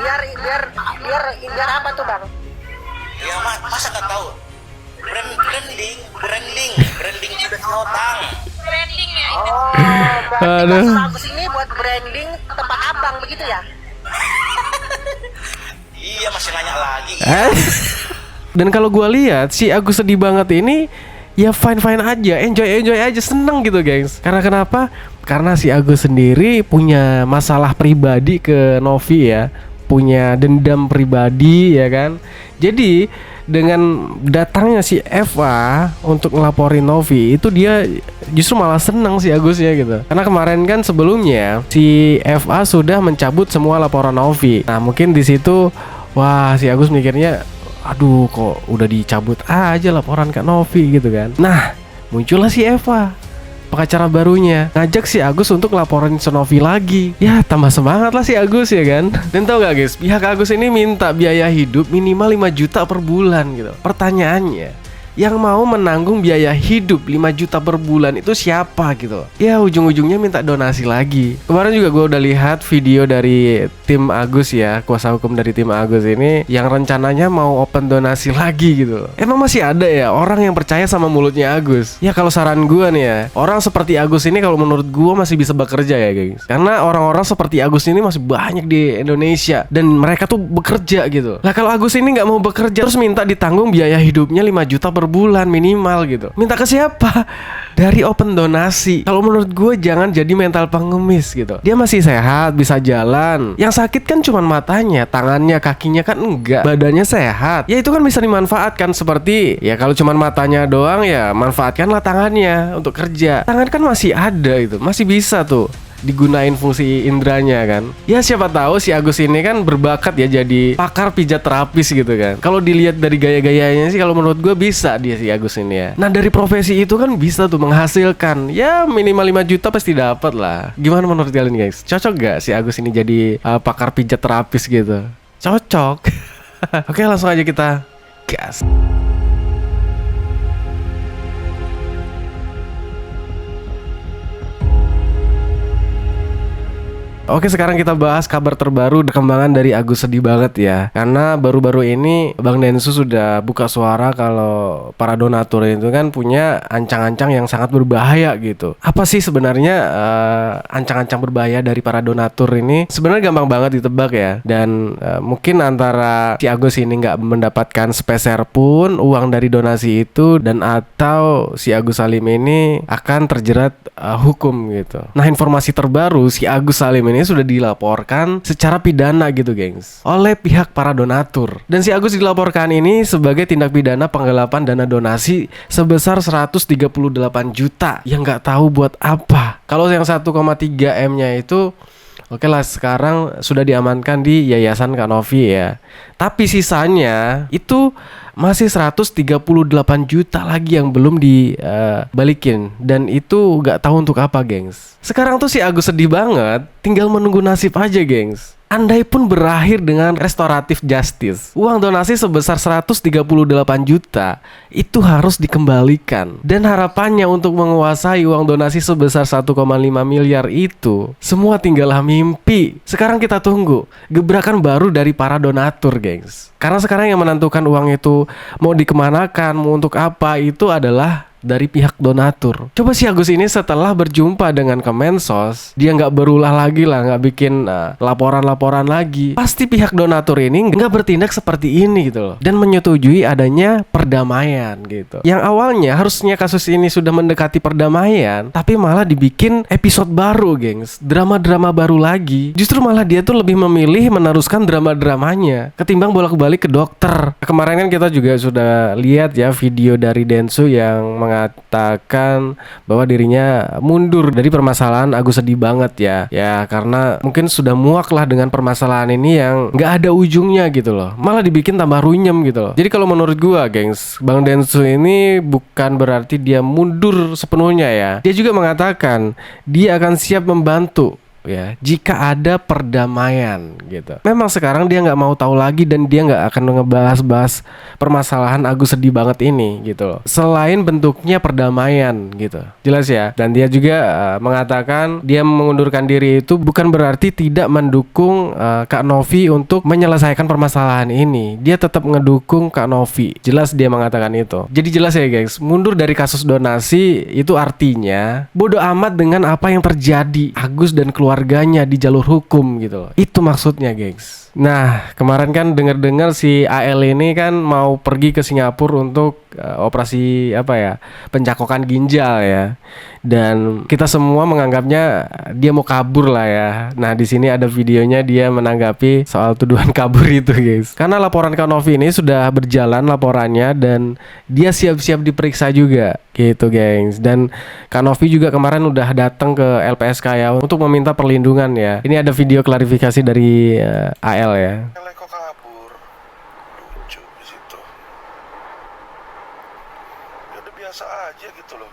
biar apa tuh bang? Ya masa nggak tahu? Branding sudah Sinotang. Branding ya. Oh, berarti Aduh. Mas Agus ini buat branding tempat abang begitu ya? Iya, masih nanya lagi. Dan kalau gua lihat si Agus sedih banget ini, ya fine aja, enjoy aja, seneng gitu guys. Karena kenapa? Karena si Agus sendiri punya masalah pribadi ke Novi ya, punya dendam pribadi ya kan. Jadi dengan datangnya si Eva untuk ngelaporin Novi, itu dia justru malah seneng si Agus ya gitu. Karena kemarin kan sebelumnya si Eva sudah mencabut semua laporan Novi. Nah mungkin di situ wah si Agus mikirnya, aduh kok udah dicabut aja laporan Kak Novi gitu kan. Nah muncullah si Eva, pengacara barunya, ngajak si Agus untuk laporin si Novi lagi. Ya tambah semangat lah si Agus ya kan. Dan tau gak guys, pihak Agus ini minta biaya hidup minimal 5 juta per bulan gitu. Pertanyaannya, yang mau menanggung biaya hidup 5 juta per bulan itu siapa gitu? Ya ujung-ujungnya minta donasi lagi. Kemarin juga gue udah lihat video dari tim Agus ya, kuasa hukum dari tim Agus ini, yang rencananya mau open donasi lagi gitu. Emang masih ada ya orang yang percaya sama mulutnya Agus? Ya kalau saran gue nih ya, orang seperti Agus ini kalau menurut gue masih bisa bekerja ya guys. Karena orang-orang seperti Agus ini masih banyak di Indonesia dan mereka tuh bekerja gitu. Lah kalau Agus ini nggak mau bekerja terus minta ditanggung biaya hidupnya 5 juta per bulan minimal gitu, minta ke siapa? Dari open donasi. Kalau menurut gue jangan jadi mental pengemis gitu. Dia masih sehat, bisa jalan. Yang sakit kan cuma matanya, tangannya, kakinya kan enggak. Badannya sehat. Ya itu kan bisa dimanfaatkan, seperti ya kalau cuma matanya doang ya manfaatkanlah tangannya untuk kerja. Tangan kan masih ada itu, masih bisa tuh digunain fungsi indranya kan. Ya siapa tahu si Agus ini kan berbakat ya jadi pakar pijat terapis gitu kan. Kalau dilihat dari gaya-gayanya sih kalau menurut gue bisa dia si Agus ini ya. Nah dari profesi itu kan bisa tuh menghasilkan ya minimal 5 juta pasti dapat lah. Gimana menurut kalian guys? Cocok gak si Agus ini jadi pakar pijat terapis gitu? Cocok. Oke langsung aja kita gas. Oke sekarang kita bahas kabar terbaru perkembangan dari Agus sedih banget ya. Karena baru-baru ini Bang Densu sudah buka suara kalau para donatur itu kan punya ancang-ancang yang sangat berbahaya gitu. Apa sih sebenarnya ancang-ancang berbahaya dari para donatur ini? Sebenarnya gampang banget ditebak ya. Dan mungkin antara si Agus ini nggak mendapatkan sepeser pun uang dari donasi itu, dan atau si Agus Salim ini akan terjerat hukum gitu. Nah informasi terbaru, si Agus Salim ini sudah dilaporkan secara pidana gitu gengs oleh pihak para donatur. Dan si Agus dilaporkan ini sebagai tindak pidana penggelapan dana donasi sebesar 138 juta yang nggak tahu buat apa. Kalau yang 1,3 M nya itu oke lah sekarang sudah diamankan di Yayasan Kak Novi ya. Tapi sisanya itu masih 138 juta lagi yang belum dibalikin. Dan itu gak tahu untuk apa gengs. Sekarang tuh si Agus sedih banget, tinggal menunggu nasib aja gengs. Andai pun berakhir dengan restoratif justice, uang donasi sebesar 138 juta itu harus dikembalikan. Dan harapannya untuk menguasai uang donasi sebesar 1,5 miliar itu semua tinggallah mimpi. Sekarang kita tunggu gebrakan baru dari para donatur gengs. Karena sekarang yang menentukan uang itu mau dikemanakan, mau untuk apa, itu adalah dari pihak donatur. Coba si Agus ini setelah berjumpa dengan Kemensos, dia nggak berulah lagi lah, nggak bikin laporan-laporan lagi. Pasti pihak donatur ini nggak bertindak seperti ini gitu loh, dan menyetujui adanya perdamaian gitu. Yang awalnya harusnya kasus ini sudah mendekati perdamaian, tapi malah dibikin episode baru gengs, drama-drama baru lagi. Justru malah dia tuh lebih memilih meneruskan drama-dramanya ketimbang bolak-balik ke dokter. Kemarin kan kita juga sudah lihat ya video dari Densu yang mengatakan bahwa dirinya mundur dari permasalahan Agus sedih banget ya. Ya karena mungkin sudah muak lah dengan permasalahan ini yang nggak ada ujungnya gitu loh. Malah dibikin tambah runyem gitu loh. Jadi kalau menurut gua gengs, Bang Densu ini bukan berarti dia mundur sepenuhnya ya. Dia juga mengatakan dia akan siap membantu ya jika ada perdamaian gitu. Memang sekarang dia nggak mau tahu lagi dan dia nggak akan ngebahas-bahas permasalahan Agus sedih banget ini gitu loh. Selain bentuknya perdamaian gitu, jelas ya. Dan dia juga mengatakan dia mengundurkan diri itu bukan berarti tidak mendukung Kak Novi untuk menyelesaikan permasalahan ini. Dia tetap ngedukung Kak Novi. Jelas dia mengatakan itu. Jadi jelas ya guys, mundur dari kasus donasi itu artinya bodoh amat dengan apa yang terjadi Agus dan keluarganya di jalur hukum gitu loh. Itu maksudnya guys. Nah kemarin kan dengar-dengar si AL ini kan mau pergi ke Singapura untuk operasi apa ya, pencakokan ginjal ya. Dan kita semua menganggapnya dia mau kabur lah ya. Nah di sini ada videonya dia menanggapi soal tuduhan kabur itu guys. Karena laporan Kak Novi ini sudah berjalan laporannya dan dia siap-siap diperiksa juga gitu gengs. Dan Kak Novi juga kemarin udah datang ke LPSK ya untuk meminta perlindungan ya. Ini ada video klarifikasi dari AL ya. Kok kabur, lucu di situ. Ya udah biasa aja gitu loh.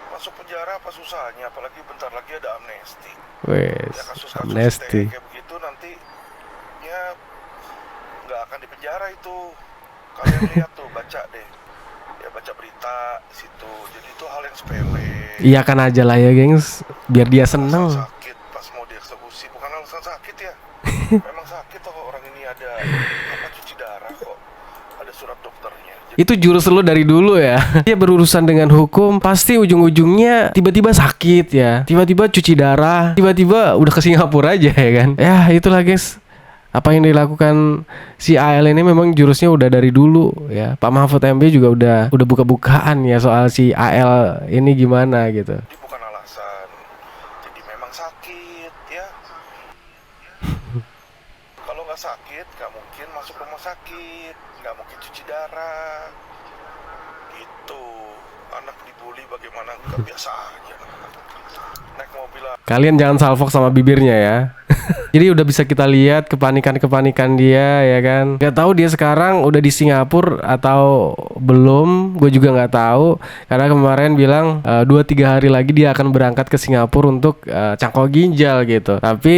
Masuk penjara apa susahnya, apalagi bentar lagi ada amnesti. Wes, Ya kasus-kasus amnesti. kayak begitu nanti ya nggak akan di penjara itu. Kalian lihat tuh, baca deh. Ya baca berita di situ. Jadi itu hal yang sepele. Iya kan aja lah ya gengs, biar dia seneng. Alasan sakit pas mau dieksekusi, bukan alasan sakit ya. Memang sakit kok, orang ini ada apa, cuci darah kok. Ada surat dokternya. Itu jurus lu dari dulu ya. Dia berurusan dengan hukum, pasti ujung-ujungnya tiba-tiba sakit ya. Tiba-tiba cuci darah, tiba-tiba udah ke Singapura aja ya kan. Ya itulah guys. Apa yang dilakukan si AL ini memang jurusnya udah dari dulu ya. Pak Mahfud MD juga udah buka-bukaan ya soal si AL ini gimana gitu. Jadi bukan alasan. Jadi memang sakit ya. Kalau nggak sakit, nggak mungkin masuk rumah sakit, nggak mungkin cuci darah. Gitu. Anak dibully bagaimana, nggak biasa aja. Naik mobil lah. Kalian jangan salfok sama bibirnya ya. Jadi udah bisa kita lihat kepanikan dia ya kan. Gak tahu dia sekarang udah di Singapura atau belum. Gue juga nggak tahu. Karena kemarin bilang 2-3 hari lagi dia akan berangkat ke Singapura untuk cangkok ginjal gitu. Tapi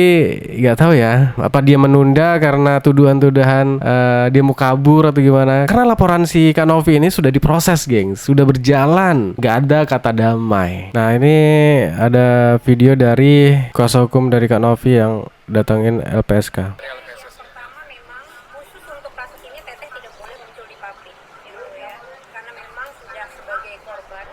nggak tahu ya. Apa dia menunda karena tuduhan-tuduhan dia mau kabur atau gimana. Karena laporan si Kak Novi ini sudah diproses gengs. Sudah berjalan. Gak ada kata damai. Nah ini ada video dari kuasa hukum dari Kak Novi yang datangin LPSK. Pertama memang khusus untuk kasus ini Teteh tidak boleh muncul di publik gitu ya, karena memang sudah sebagai korban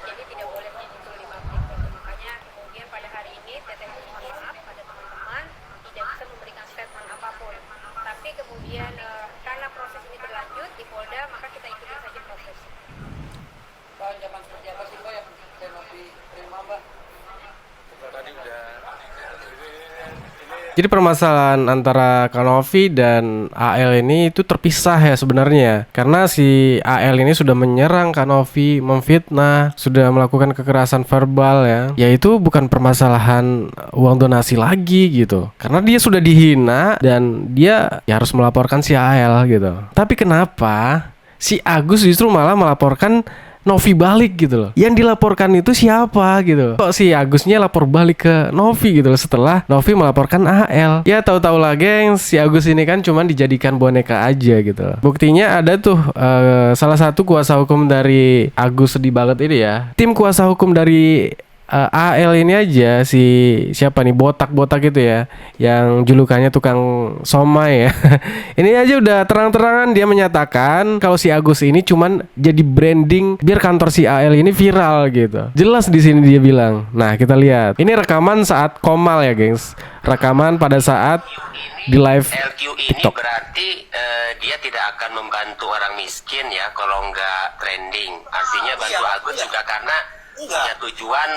jadi tidak boleh muncul di publik gitu. Makanya kemudian pada hari ini Teteh mohon maaf pada teman-teman tidak bisa memberikan statement apapun, tapi kemudian karena proses ini berlanjut di Polda maka kita ikuti saja proses. Pak, zaman seperti apa sih Pak yang Novi terima Mbak? Tadi udah. Jadi permasalahan antara Kak Novi dan AL ini itu terpisah ya sebenarnya. Karena si AL ini sudah menyerang Kak Novi, memfitnah, sudah melakukan kekerasan verbal ya. Yaitu bukan permasalahan uang donasi lagi gitu. Karena dia sudah dihina dan dia ya harus melaporkan si AL gitu. Tapi kenapa si Agus justru malah melaporkan Novi balik gitu loh. Yang dilaporkan itu siapa gitu. Kok si Agusnya lapor balik ke Novi gitu loh setelah Novi melaporkan AL. Ya tahu-tahu lah geng, si Agus ini kan cuman dijadikan boneka aja gitu loh. Buktinya ada tuh salah satu kuasa hukum dari Agus sedih banget ini ya. Tim kuasa hukum dari AL ini aja si siapa nih botak-botak itu ya yang julukannya tukang somai ya. Ini aja udah terang-terangan dia menyatakan kalau si Agus ini cuman jadi branding biar kantor si AL ini viral gitu. Jelas di sini dia bilang. Nah, kita lihat. Ini rekaman saat komal ya, gengs. Rekaman pada saat di live LQ ini TikTok. berarti dia tidak akan membantu orang miskin ya kalau nggak trending. Artinya bantu Agus juga karena punya tujuan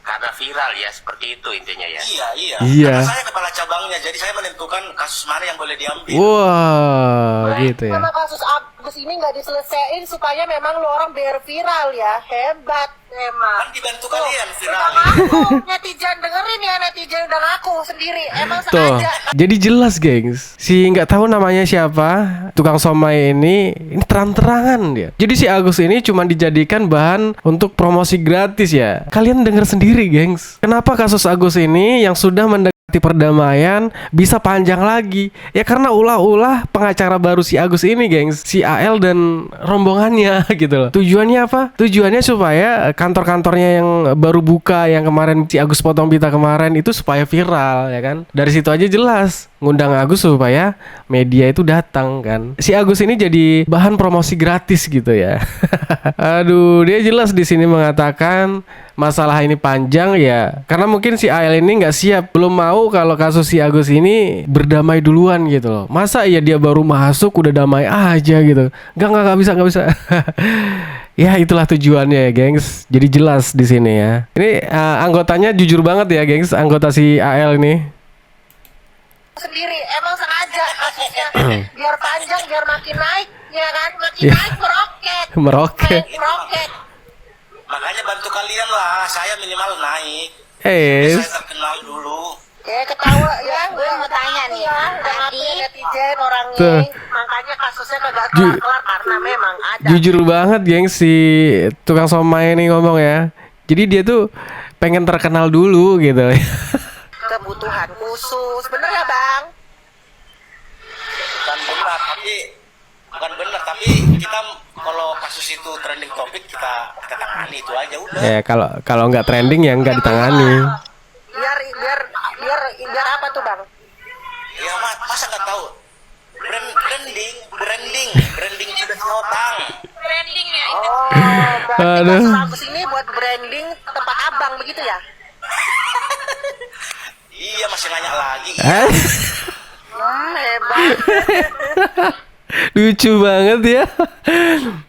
karena viral ya, seperti itu intinya ya. Iya. Iya. Karena saya kepala cabangnya, jadi saya menentukan kasus mana yang boleh diambil. Wah, gitu ya. Sama kasus Agus ini nggak diselesaiin supaya memang lu orang biar viral ya. Hebat emang. Kan dibantu kalian viral. Aku netizen dengerin ya, netizen udah ngaku sendiri. Emang Tuh, sengaja. jadi jelas gengs. Si nggak tahu namanya siapa, tukang somai ini terang-terangan dia. Jadi si Agus ini cuma dijadikan bahan untuk promosi gratis ya. Kalian dengar sendiri gengs. Kenapa kasus Agus ini yang sudah mendekati perdamaian bisa panjang lagi? Ya karena ulah-ulah pengacara baru si Agus ini gengs, si AL dan rombongannya gitu loh. Tujuannya apa? Tujuannya supaya kantor-kantornya yang baru buka, yang kemarin si Agus potong pita kemarin itu supaya viral ya kan. Dari situ aja jelas ngundang Agus supaya media itu datang kan. Si Agus ini jadi bahan promosi gratis gitu ya. Aduh, dia jelas di sini mengatakan masalah ini panjang ya karena mungkin si AL ini nggak siap, belum mau kalau kasus si Agus ini berdamai duluan gitu loh. Masa ya dia baru masuk udah damai aja gitu? Nggak bisa. Ya itulah tujuannya ya gengs. Jadi jelas di sini ya. Ini anggotanya jujur banget ya gengs, anggota si AL ini. Sendiri emang sengaja kasusnya biar panjang, biar makin naik ya kan, makin Ya. naik meroket. Meroket. Meroket. Makanya bantu kalian lah, saya minimal naik. Eh, Saya terkenal dulu. Ya ketawa ya, Gue mau tanya nih, ya, udah tadi ngaku netizen orangnya. Tuh. Makanya kasusnya kagak Ju- kelar karena memang ada. jujur banget gengs si tukang somai ini ngomong ya. Jadi dia tuh pengen terkenal dulu gitu. Kebutuhan khusus, bener ya bang? Bukan benar, tapi kita kalau kasus itu trending topik kita tangani itu aja udah. Ya kalau nggak trending ya nggak ditangani. Biar apa tuh bang? Ya masa nggak tahu? Branding sudah otang. brandingnya Oh, berarti Aduh. kasus Agus ini buat branding tempat abang begitu ya? Iya masih nanya lagi. Hebat. Lucu banget ya.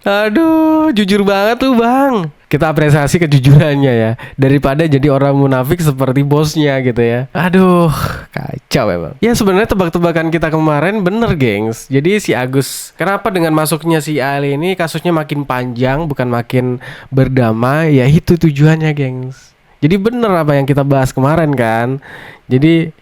Aduh, jujur banget tuh bang. Kita apresiasi kejujurannya ya, daripada jadi orang munafik seperti bosnya gitu ya. Aduh, kacau emang. Ya sebenarnya tebak-tebakan kita kemarin bener gengs. Jadi si Agus, kenapa dengan masuknya si Ali ini kasusnya makin panjang bukan makin berdamai? Ya itu tujuannya gengs. Jadi bener apa yang kita bahas kemarin kan. Jadi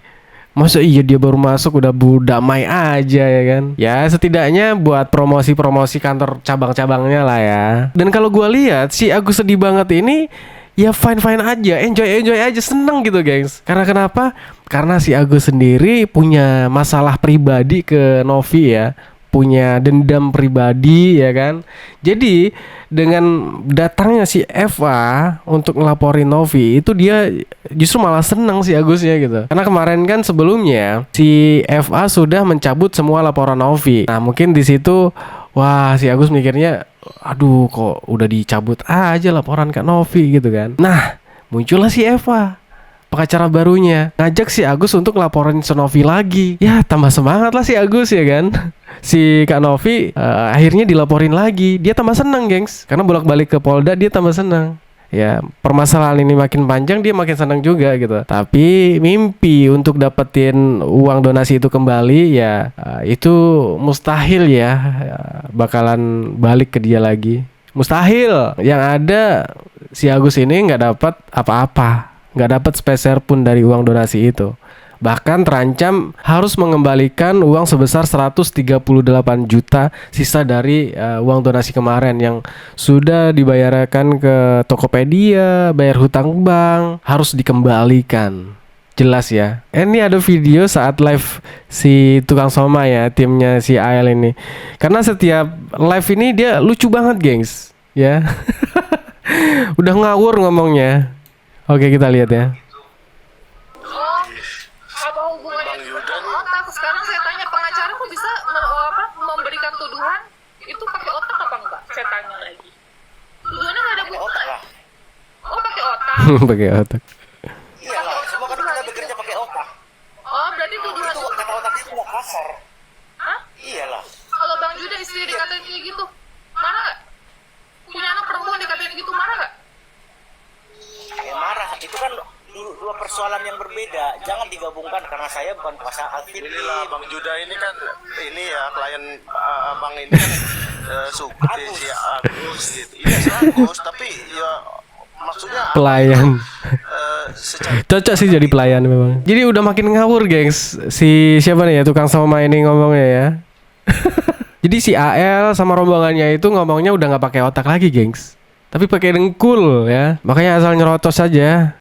masa iya dia baru masuk udah damai aja ya kan. Ya setidaknya buat promosi-promosi kantor cabang-cabangnya lah ya. Dan kalau gua lihat si Agus sedih banget ini ya fine-fine aja, enjoy aja, seneng gitu gengs. Karena kenapa? Karena si Agus sendiri punya masalah pribadi ke Novi ya, punya dendam pribadi ya kan. Jadi dengan datangnya si Eva untuk ngelaporin Novi itu dia justru malah seneng si Agusnya gitu. Karena kemarin kan sebelumnya si Eva sudah mencabut semua laporan Novi. Nah mungkin di situ wah si Agus mikirnya aduh kok udah dicabut aja laporan Kak Novi gitu kan. Nah muncullah si Eva, pengacara barunya, ngajak si Agus untuk laporin si Novi lagi. Ya tambah semangat lah si Agus ya kan. Si Kak Novi akhirnya dilaporin lagi. Dia tambah seneng gengs, karena bolak-balik ke Polda dia tambah seneng. Ya permasalahan ini makin panjang dia makin senang juga gitu. Tapi mimpi untuk dapetin uang donasi itu kembali ya itu mustahil ya, bakalan balik ke dia lagi. Mustahil. Yang ada si Agus ini nggak dapat apa-apa, nggak dapat sepeser pun dari uang donasi itu. Bahkan terancam harus mengembalikan uang sebesar 138 juta sisa dari uang donasi kemarin yang sudah dibayarkan ke Tokopedia, bayar hutang bank, harus dikembalikan. Jelas ya. Ini ada video saat live si tukang soma ya, timnya si AL ini. Karena setiap live ini dia lucu banget gengs ya. Udah ngawur ngomongnya. Oke kita lihat ya. Apa hubungannya dengan otak? Sekarang saya tanya pengacara kok bisa memberikan tuduhan itu pakai otak apa enggak? Saya tanya lagi. Tuduhannya nggak ada bukti. Otak lah. Oh pakai otak. Pakai otak. Iyalah, semua kan kita bekerja pakai otak. Oh berarti tuduhan Itu kata otak itu nggak kasar. Hah? Iyalah. Kalau Bang Juda istri dikatain kayak gitu, marah nggak? Punya anak perempuan dikatain gitu, marah nggak? Marah. Itu kan dua persoalan yang berbeda. Jangan digabungkan karena saya bukan kuasa alfit. Inilah Bang Juda ini kan ini ya klien abang ini kan Sukti si Agus gitu. Iya si Agus, tapi ya maksudnya Pelayan. secara Cocok sih jadi pelayan memang. Jadi udah makin ngawur, gengs. Si siapa nih ya tukang sama ini ngomongnya ya. Jadi si AL sama rombongannya itu ngomongnya udah nggak pakai otak lagi, gengs. Tapi pakai dengkul ya. Makanya asal nyerotos saja.